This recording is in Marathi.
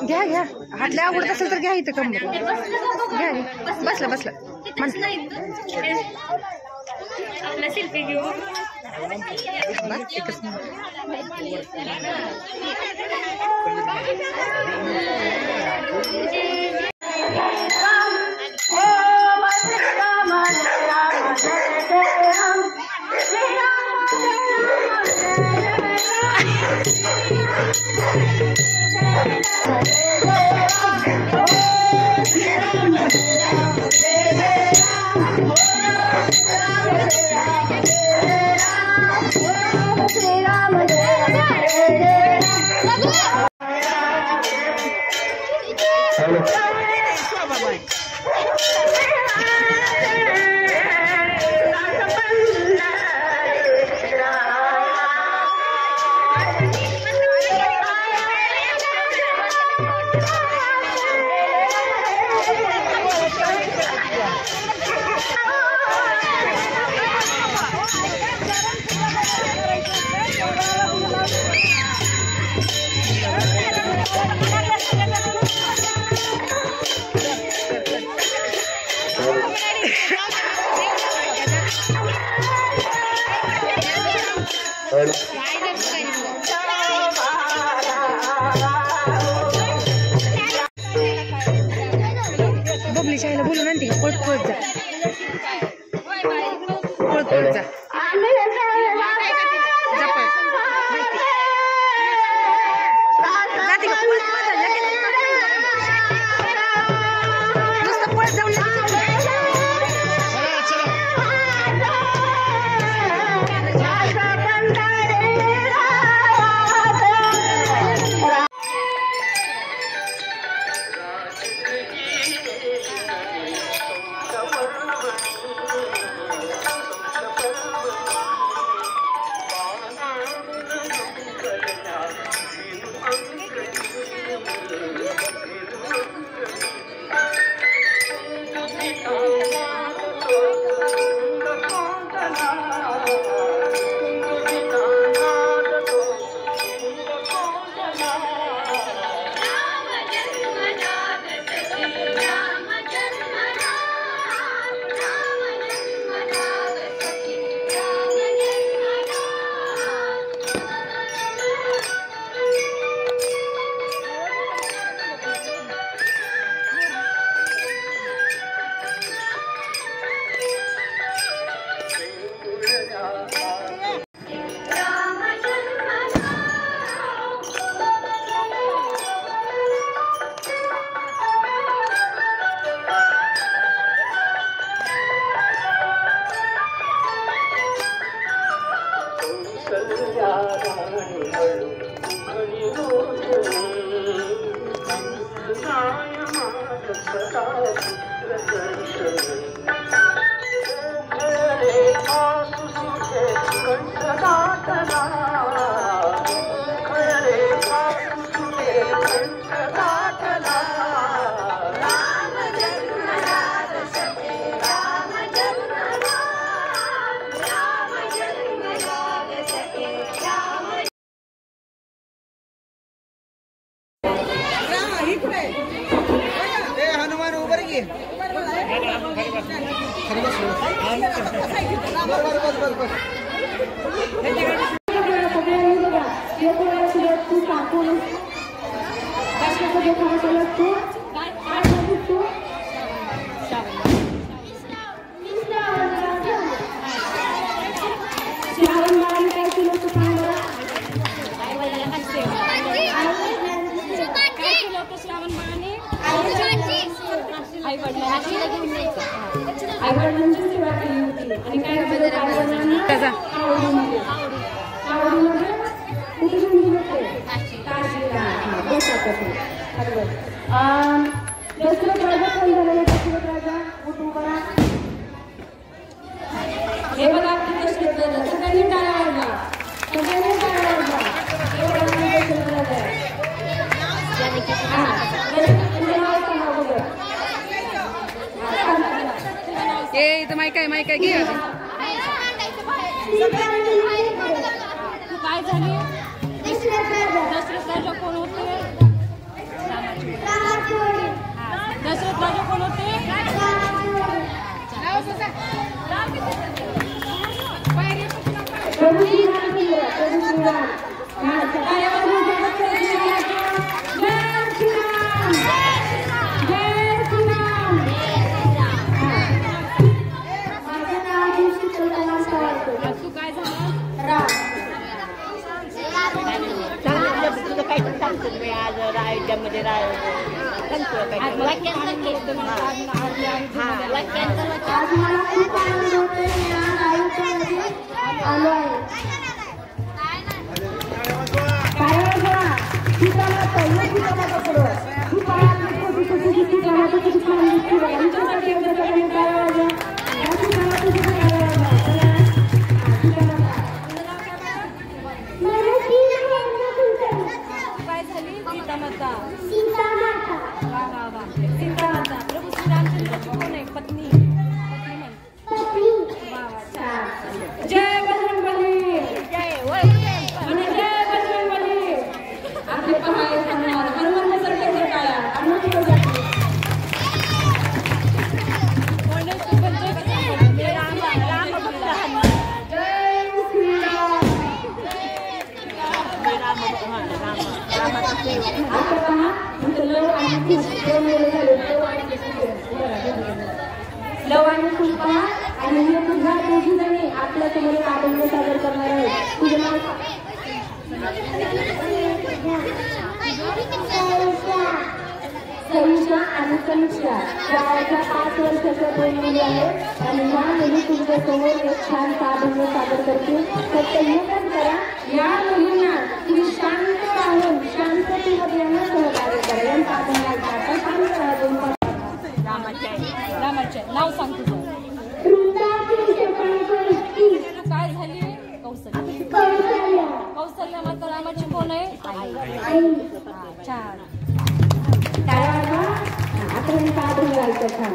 घ्या घ्या हातल्या आवडत असेल तर घ्या इथं कमर घ्या बसला बसला आपला सेल्फी घेऊ बबली शाळेला बोलून आणते पळत पळत जा पळत पळत जा नुसतं पळत जाऊन हनुमान उभं की इथं माहिती आहे घे काय झाले तुम्ही आज अयोध्यामध्ये आज मला खूप आनंद होतोय मी आज अयोध्येमध्ये आलो आहे. सीतामाता सीतामाता पुढं सीतामाता प्रभू श्री रामचंद्राची कोण आहे? पत्नी. जय बजरंगबली. जय बजरंगबली. आपले पहाय हनुमान सरकार काळा लव आणि पुष्पा आणि हे तुझ्या दोघी जणी आपल्या समोर अभंग सादर करणार आहे. तुझं नाव सविता आणि समीक्षा. वयाच्या 5 वर्षाच्या 2 मुली आहेत आणि या मुली तुमच्या समोर एक छान अभंग सादर करतील. फक्त एकच करा, या मुलींना तुम्ही शांत राहून शांततेमध्ये सहकार्य करा. यांचा अभंग ऐका. शांत राहून रामाचे नाव सांग तुझं. काय झाली? कौशल्या माता रामाची कोण आहे? छान. आता अभंग ऐका छान.